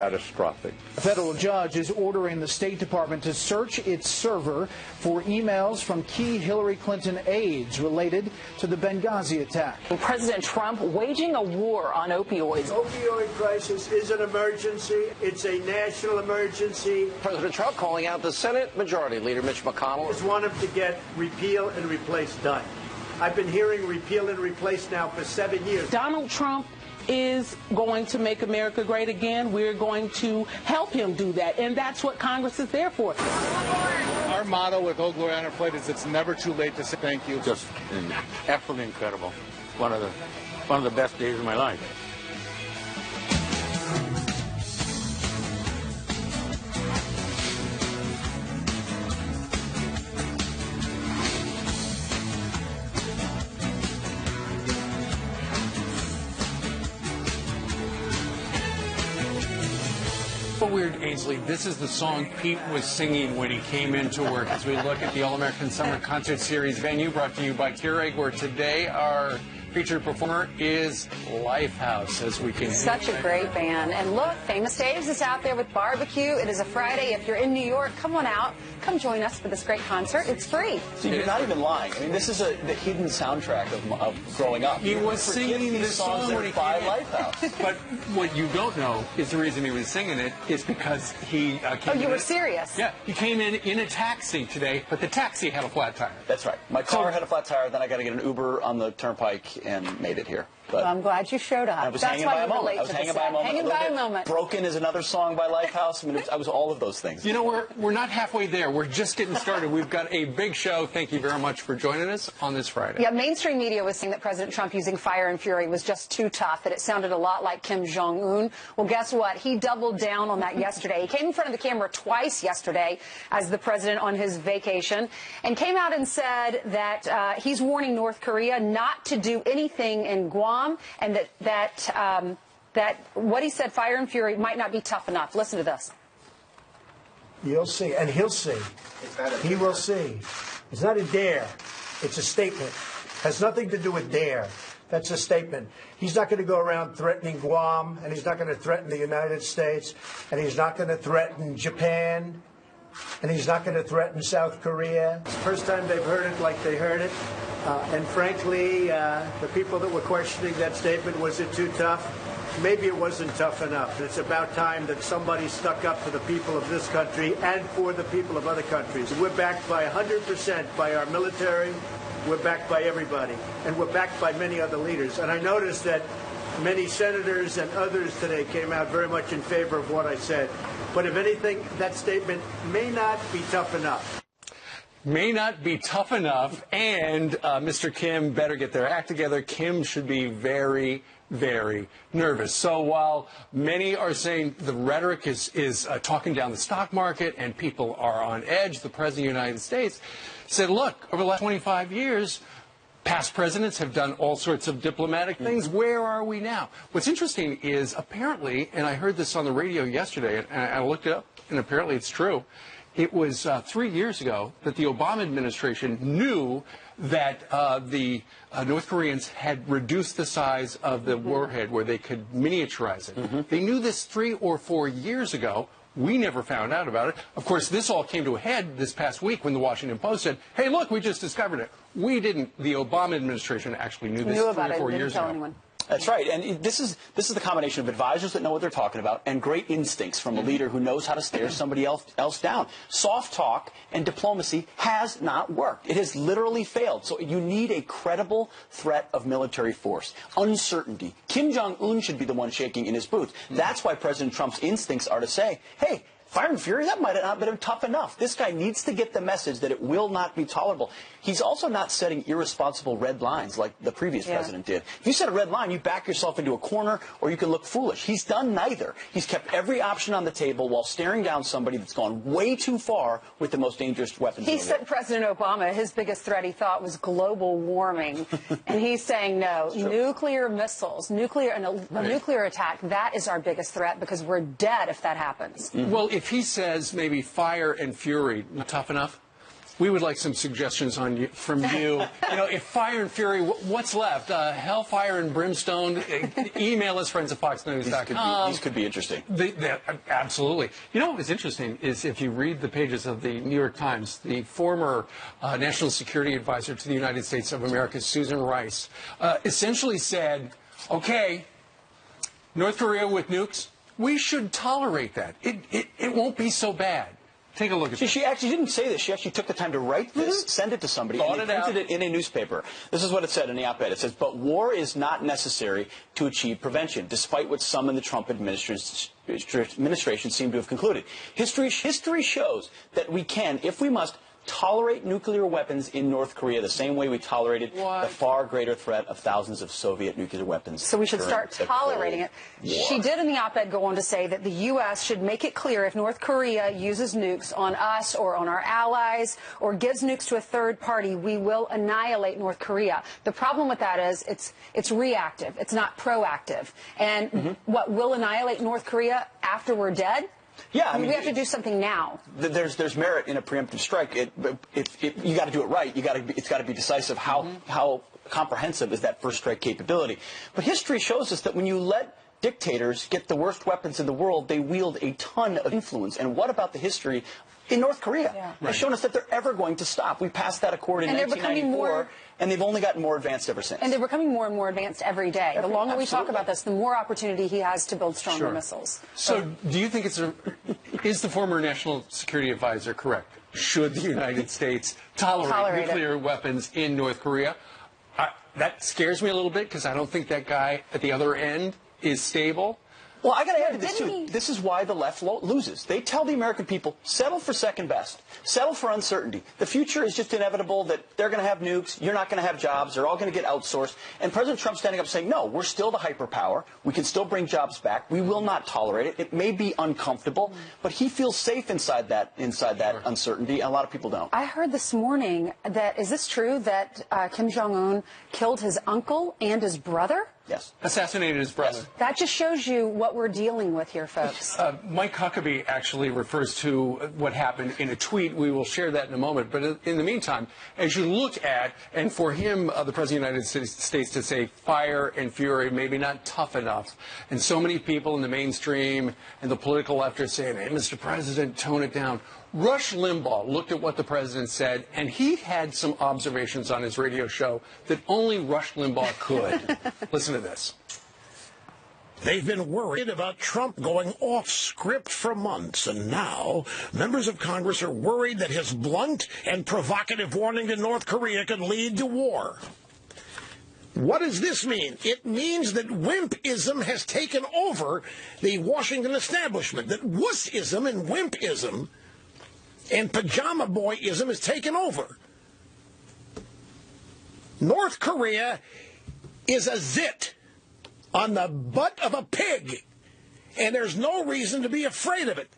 catastrophic. A federal judge is ordering the State Department to search its server for emails from key Hillary Clinton aides related to the Benghazi attack. President Trump waging a war on opioids. The opioid crisis is an emergency. It's a national emergency. President Trump calling out the Senate Majority Leader Mitch McConnell. I just want him to get repeal and replace done. I've been hearing repeal and replace now for 7 years. Donald Trump is going to make America great again. We're going to help him do that, and that's what Congress is there for. Our motto with Old Glory on our plate is it's never too late to say thank you. Just absolutely incredible. One of the best days of my life. Weird, Ainsley. This is the song Pete was singing when he came into work as we look at the All-American Summer Concert Series venue brought to you by Keurig, where today our featured performer is Lifehouse, as we can Such a great band. And look, Famous Dave's is out there with barbecue. It is a Friday. If you're in New York, come on out. Come join us for this great concert. It's free. So you're not even lying. I mean, this is the hidden soundtrack of growing up. He was singing this song when he by Lifehouse. But what you don't know is the reason he was singing it is because he came Oh, you were serious? Yeah, he came in a taxi today, but the taxi had a flat tire. That's right. My car had a flat tire, then I got to get an Uber on the turnpike and made it here. But well, I'm glad you showed up. I was hanging by a moment. I was hanging by a moment. Hanging by a moment. Broken is another song by Lifehouse. I mean, I was all of those things. You know, we're not halfway there. We're just getting started. We've got a big show. Thank you very much for joining us on this Friday. Yeah, mainstream media was saying that President Trump using fire and fury was just too tough, that it sounded a lot like Kim Jong-un. Well, guess what? He doubled down on that yesterday. He came in front of the camera twice yesterday as the president on his vacation and came out and said that he's warning North Korea not to do anything in Guam, and that what he said, fire and fury, might not be tough enough. Listen to this. You'll see, and he'll see. He will see. It's not a dare. It's a statement. Has nothing to do with dare. That's a statement. He's not going to go around threatening Guam, and he's not going to threaten the United States, and he's not going to threaten Japan, and he's not going to threaten South Korea. It's the first time they've heard it like they heard it. And frankly, the people that were questioning that statement, was it too tough? Maybe it wasn't tough enough. It's about time that somebody stuck up for the people of this country and for the people of other countries. We're backed by 100% by our military. We're backed by everybody. And we're backed by many other leaders. And I noticed that many senators and others today came out very much in favor of what I said. But if anything, that statement may not be tough enough. May not be tough enough, and Mr. Kim better get their act together. Kim should be very, very nervous. So while many are saying the rhetoric is talking down the stock market and people are on edge, the President of the United States said, look, over the last 25 years, past presidents have done all sorts of diplomatic things. Where are we now? What's interesting is apparently, and I heard this on the radio yesterday, and I looked it up, and apparently it's true, it was 3 years ago that the Obama administration knew that the North Koreans had reduced the size of the warhead where they could miniaturize it. They knew this 3 or 4 years ago. We never found out about it. Of course, this all came to a head this past week when the Washington Post said, hey, look, we just discovered it. We didn't. The Obama administration actually knew this 3 or 4 years ago. Anyone. That's right, and this is the combination of advisors that know what they're talking about and great instincts from a leader who knows how to stare somebody else down. Soft talk and diplomacy has not worked. It has literally failed. So you need a credible threat of military force. Uncertainty. Kim Jong-un should be the one shaking in his boots. That's why President Trump's instincts are to say, hey, fire and fury, that might have not been tough enough. This guy needs to get the message that it will not be tolerable. He's also not setting irresponsible red lines like the previous president did. If you set a red line, you back yourself into a corner or you can look foolish. He's done neither. He's kept every option on the table while staring down somebody that's gone way too far with the most dangerous weapons. He said President Obama, his biggest threat he thought was global warming. And he's saying no, nuclear missiles, nuclear attack, that is our biggest threat because we're dead if that happens. Well, if he says maybe fire and fury, not tough enough, We would like some suggestions from you. You know, if fire and fury, what's left? Hellfire and brimstone. Email us, friends at FoxNews.com. These could be interesting. Absolutely. You know what is interesting is if you read the pages of the New York Times, the former National Security Advisor to the United States of America, Susan Rice, essentially said, okay, North Korea with nukes, we should tolerate that. It won't be so bad. Take a look at this. She actually didn't say this. She actually took the time to write this, send it to somebody, and they printed it in a newspaper. This is what it said in the op-ed. It says, but war is not necessary to achieve prevention, despite what some in the Trump administration seem to have concluded. History shows that we can, if we must, tolerate nuclear weapons in North Korea the same way we tolerated the far greater threat of thousands of Soviet nuclear weapons. So we should start tolerating it. She did in the op-ed go on to say that the U.S. should make it clear if North Korea uses nukes on us or on our allies or gives nukes to a third party, we will annihilate North Korea. The problem with that is it's reactive. It's not proactive. And what will annihilate North Korea after we're dead? Yeah, I mean, we have to do something now. There's merit in a preemptive strike. You got to do it right. It's got to be decisive. How comprehensive is that first strike capability? But history shows us that when you let dictators get the worst weapons in the world, they wield a ton of influence. And what about the history in North Korea? Has shown us that they're ever going to stop. We passed that accord in 1994, and they've only gotten more advanced ever since. And they're becoming more and more advanced every day. The longer we talk about this, the more opportunity he has to build stronger missiles. So do you think is the former National Security Advisor correct? Should the United States tolerate nuclear weapons in North Korea? That scares me a little bit because I don't think that guy at the other end is stable. Well, I got to add to this, too. This is why the left loses. They tell the American people, settle for second best. Settle for uncertainty. The future is just inevitable that they're going to have nukes, you're not going to have jobs, they're all going to get outsourced. And President Trump standing up saying, no, we're still the hyperpower. We can still bring jobs back. We will not tolerate it. It may be uncomfortable, but he feels safe inside that uncertainty, and a lot of people don't. I heard this morning that, is this true, that Kim Jong-un killed his uncle and his brother? Yes. Assassinated his brother. Yes. That just shows you what we're dealing with here, folks. Mike Huckabee actually refers to what happened in a tweet. We will share that in a moment. But in the meantime, as you look at, and for him, the President of the United States to say fire and fury, maybe not tough enough, and so many people in the mainstream and the political left are saying, hey, Mr. President, tone it down. Rush Limbaugh looked at what the president said, and he had some observations on his radio show that only Rush Limbaugh could. Listen to this. They've been worried about Trump going off script for months, and now members of Congress are worried that his blunt and provocative warning to North Korea could lead to war. What does this mean? It means that wimpism has taken over the Washington establishment, that wussism and wimpism and pajama boyism has taken over. North Korea is a zit on the butt of a pig, and there's no reason to be afraid of it.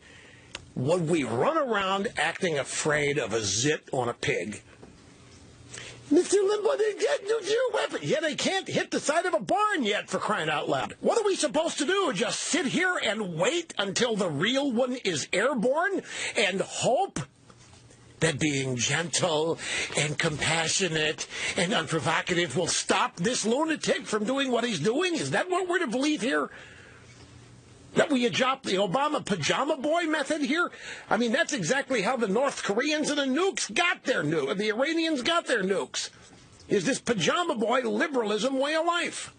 Would we run around acting afraid of a zit on a pig? Mr. Limbaugh, they got nuclear weapons. Yeah, they can't hit the side of a barn yet, for crying out loud. What are we supposed to do? Just sit here and wait until the real one is airborne and hope that being gentle and compassionate and unprovocative will stop this lunatic from doing what he's doing? Is that what we're to believe here? That we adopt the Obama pajama boy method here? I mean, that's exactly how the North Koreans and the nukes got their nukes. The Iranians got their nukes. Is this pajama boy liberalism way of life?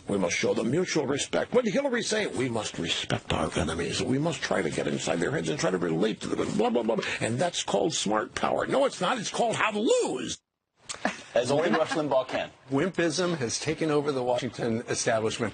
We must show them mutual respect. What did Hillary say? We must respect our enemies. We must try to get inside their heads and try to relate to them. And blah, blah, blah. And that's called smart power. No, it's not. It's called how to lose. As only Rush Limbaugh can. Wimpism has taken over the Washington establishment.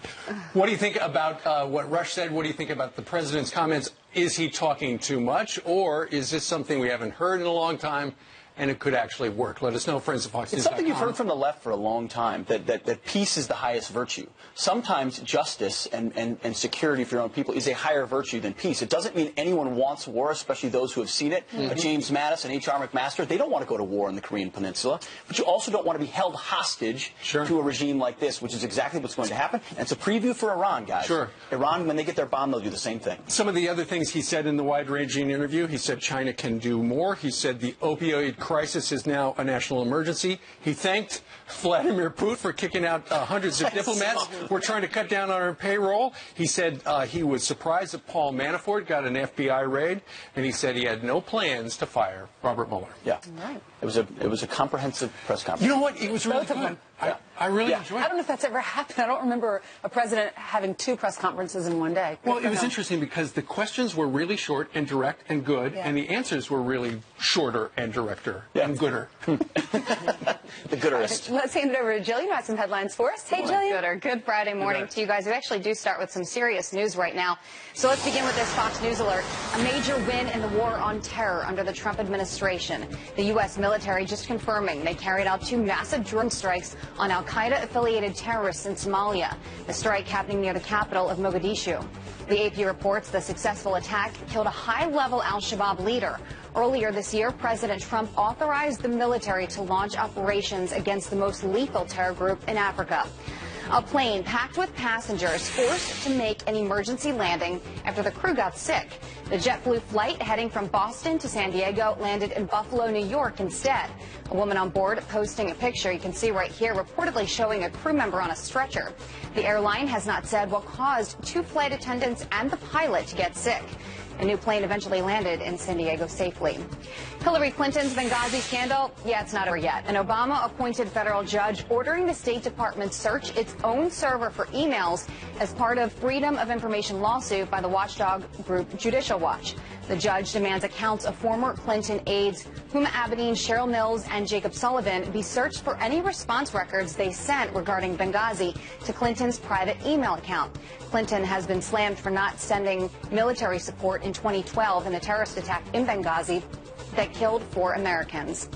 What do you think about what Rush said? What do you think about the president's comments? Is he talking too much, or is this something we haven't heard in a long time and it could actually work. Let us know, friends of Fox News. It's something you've heard from the left for a long time, that peace is the highest virtue. Sometimes justice and security for your own people is a higher virtue than peace. It doesn't mean anyone wants war, especially those who have seen it. James Mattis and H.R. McMaster, they don't want to go to war in the Korean Peninsula, but you also don't want to be held hostage to a regime like this, which is exactly what's going to happen. And it's a preview for Iran, guys. Iran, when they get their bomb, they'll do the same thing. Some of the other things he said in the wide-ranging interview, he said China can do more. He said the opioid crisis is now a national emergency. He thanked Vladimir Putin for kicking out hundreds of diplomats. We're trying to cut down on our payroll. He said he was surprised that Paul Manafort got an FBI raid, and he said he had no plans to fire Robert Mueller. Yeah. Right. It was a comprehensive press conference. You know what? It was really good. I really enjoyed it. I don't know if that's ever happened. I don't remember a president having 2 press conferences in one day. Well, it was interesting because the questions were really short and direct and good, and the answers were really shorter and directer and gooder. The gooderest. Let's hand it over to Jillian, who has some headlines for us. Hey, Jillian. Good Friday morning to you guys. We actually do start with some serious news right now. So let's begin with this Fox News alert. A major win in the war on terror under the Trump administration. The U.S. military just confirming they carried out 2 massive drone strikes on al-Qaeda-affiliated terrorists in Somalia. The strike happening near the capital of Mogadishu. The AP reports the successful attack killed a high-level al-Shabaab leader. Earlier this year, President Trump authorized the military to launch operations against the most lethal terror group in Africa. A plane packed with passengers forced to make an emergency landing after the crew got sick. The JetBlue flight heading from Boston to San Diego landed in Buffalo, New York instead. A woman on board posting a picture you can see right here, reportedly showing a crew member on a stretcher. The airline has not said what caused 2 flight attendants and the pilot to get sick. A new plane eventually landed in San Diego safely. Hillary Clinton's Benghazi scandal, it's not over yet. An Obama-appointed federal judge ordering the State Department search its own server for emails as part of Freedom of Information lawsuit by the watchdog group Judicial Watch. The judge demands accounts of former Clinton aides Huma Abedin, Cheryl Mills, and Jacob Sullivan be searched for any response records they sent regarding Benghazi to Clinton's private email account. Clinton has been slammed for not sending military support in 2012 in the terrorist attack in Benghazi that killed 4 Americans.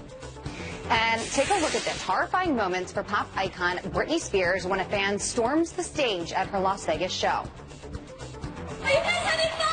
And take a look at this. Horrifying moments for pop icon Britney Spears when a fan storms the stage at her Las Vegas show. Are you guys having fun?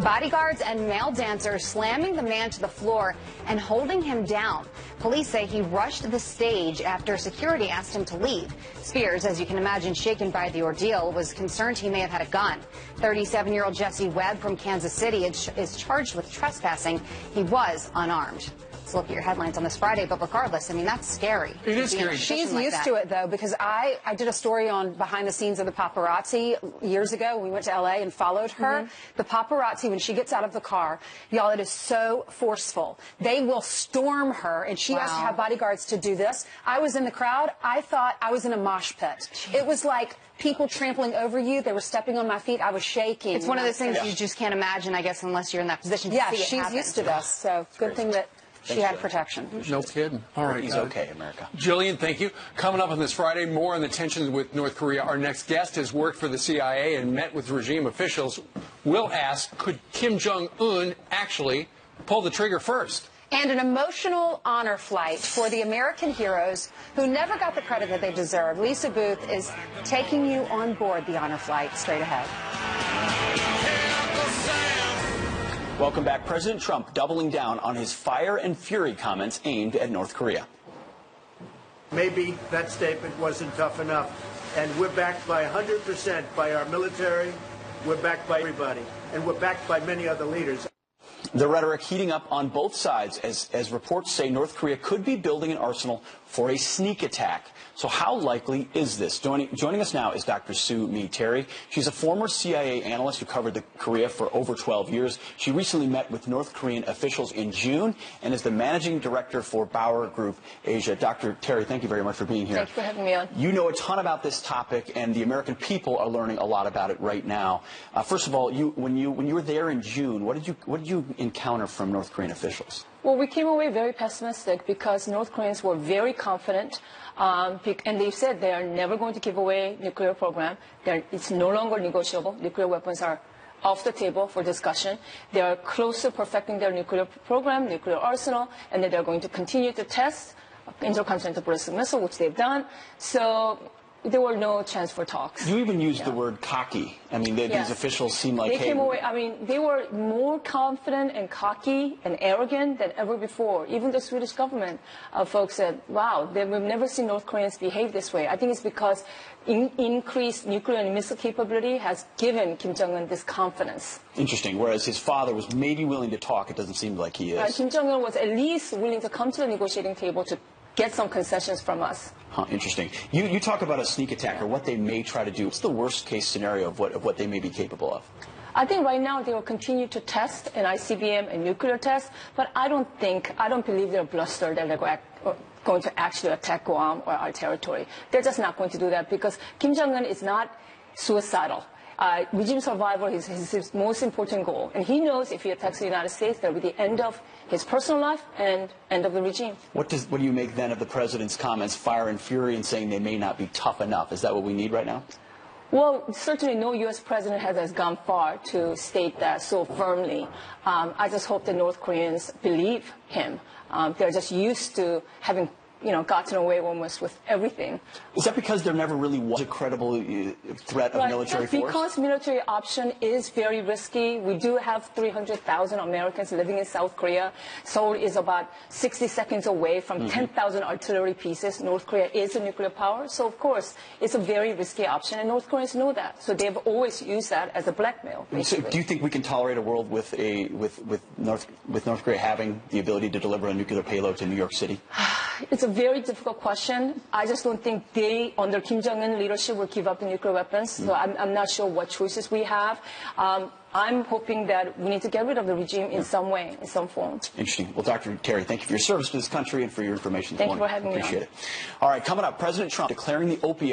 Bodyguards and male dancers slamming the man to the floor and holding him down. Police say he rushed the stage after security asked him to leave. Spears, as you can imagine, shaken by the ordeal, was concerned he may have had a gun. 37-year-old Jesse Webb from Kansas City is charged with trespassing. He was unarmed. Let's look at your headlines on this Friday, but regardless, I mean, that's scary. It is scary. She's used to it, though, because I did a story on behind the scenes of the paparazzi years ago. We went to L.A. and followed her. The paparazzi, when she gets out of the car, y'all, it is so forceful. They will storm her, and she has to have bodyguards to do this. I was in the crowd. I thought I was in a mosh pit. It was like people trampling over you. They were stepping on my feet. I was shaking. It's one of those things you just can't imagine, I guess, unless you're in that position to see it she's happen. used to this, so good thing that she had protection. No kidding. All right. He's okay, America. Jillian, thank you. Coming up on this Friday, more on the tensions with North Korea. Our next guest has worked for the CIA and met with regime officials. We'll ask, could Kim Jong-un actually pull the trigger first? And an emotional honor flight for the American heroes who never got the credit that they deserve. Lisa Booth is taking you on board the honor flight straight ahead. Welcome back. President Trump doubling down on his fire and fury comments aimed at North Korea. Maybe that statement wasn't tough enough. And we're backed by 100% by our military. We're backed by everybody. And we're backed by many other leaders. The rhetoric heating up on both sides as reports say North Korea could be building an arsenal for a sneak attack. So how likely is this? Joining us now is Dr. Sue Mi Terry. She's a former CIA analyst who covered Korea for over 12 years. She recently met with North Korean officials in June and is the managing director for Bauer Group Asia. Dr. Terry, thank you very much for being here. Thank you for having me on. You know a ton about this topic, and the American people are learning a lot about it right now. First of all, when you were there in June, what did you encounter from North Korean officials? Well, we came away very pessimistic because North Koreans were very confident, and they said they are never going to give away nuclear program. It's no longer negotiable. Nuclear weapons are off the table for discussion. They are close to perfecting their nuclear program, nuclear arsenal, and that they're going to continue to test intercontinental ballistic missile, which they've done. So there were no chance for talks. You even used the word cocky. I mean, these officials seem like they came away. I mean, they were more confident and cocky and arrogant than ever before. Even the Swedish government folks said, "Wow, we've never seen North Koreans behave this way." I think it's because increased nuclear and missile capability has given Kim Jong-un this confidence. Interesting. Whereas his father was maybe willing to talk, it doesn't seem like he is. Kim Jong-un was at least willing to come to the negotiating table to get some concessions from us. Huh, interesting. You talk about a sneak attack or what they may try to do. What's the worst case scenario of what they may be capable of? I think right now they will continue to test an ICBM and nuclear test, but I don't believe they're bluster that they're going to actually attack Guam or our territory. They're just not going to do that because Kim Jong-un is not suicidal. Regime survival is his most important goal. And he knows if he attacks the United States, that will be the end of his personal life and end of the regime. What do you make then of the president's comments, fire and fury, and saying they may not be tough enough? Is that what we need right now? Well, certainly no U.S. president has gone far to state that so firmly. I just hope the North Koreans believe him. They're just used to having gotten away almost with everything. Is that because there never really was a credible threat of military force? Because military option is very risky. We do have 300,000 Americans living in South Korea. Seoul is about 60 seconds away from 10,000 artillery pieces. North Korea is a nuclear power. So, of course, it's a very risky option, and North Koreans know that. So they've always used that as a blackmail, basically. So do you think we can tolerate a world with North Korea having the ability to deliver a nuclear payload to New York City? It's a very difficult question. I just don't think they, under Kim Jong-un leadership, will give up the nuclear weapons. So I'm not sure what choices we have. I'm hoping that we need to get rid of the regime in some way, in some form. Interesting. Well, Dr. Terry, thank you for your service to this country and for your information this morning. Thank you for having me on. Appreciate it. All right, coming up, President Trump declaring the opioid